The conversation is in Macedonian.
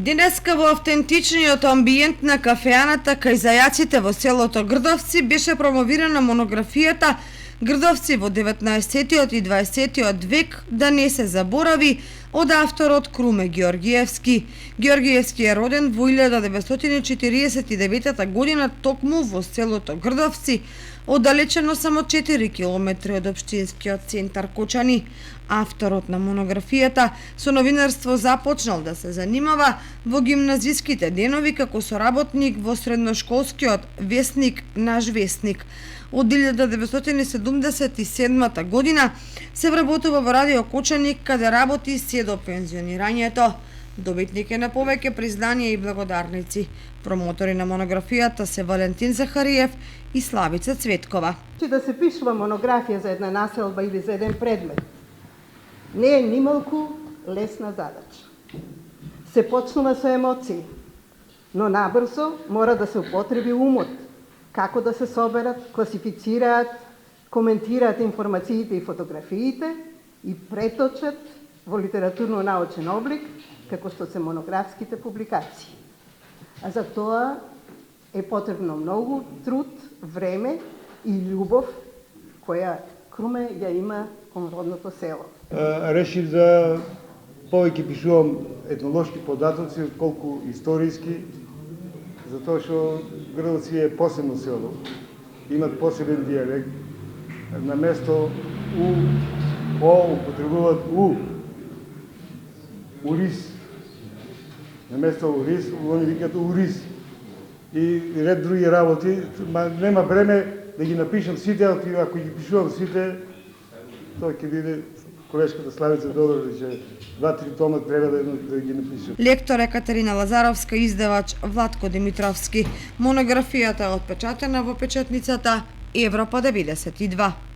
Денеска во автентичниот амбиент на кафеаната кај зајаците во селото Грдовци беше промовирана монографијата Грдовци во 19 и 20 век да не се заборави од авторот Круме Ѓорѓиевски. Ѓорѓиевски е роден во 1949 година токму во селото Грдовци, оддалечено само 4 километри од општинскиот центар Кочани. Авторот на монографијата со новинарство започнал да се занимава во гимназиските денови како соработник во средношколскиот весник Наш весник. Од 1977 година се вработува во Радио Кочани, каде работи се до пензионирањето. Добитник е на повеќе признанија и благодарници. Промотори на монографијата се Валентин Захариев и Славица Цветкова. Да се пишува монографија за една населба или за еден предмет не е нималку лесна задача. Се почнува со емоции, но набрзо мора да се употреби умот, како да се соберат, класифицираат, коментираат информациите и фотографиите и преточат во литературно-научен облик, како што се монографските публикации. А за тоа е потребно многу труд, време и љубов која Круме ја има кон родното село. Решив да повеќе пишувам етнолошки податоци отколку историски, затоа што Грдовци е посебно село. Имат посебен дијалект. На место у, о, употребуваат у. Урис. На место урис, они викаат урис. И ред други работи, нема време да ги напишам сите, ако ги пишувам сите, тоа ќе биде колешката Славица добро, че 2-3 тома треба да ги напишам. Лектор е Катерина Лазаровска, издавач Владко Димитровски. Монографијата е отпечатена во печатницата Европа 92.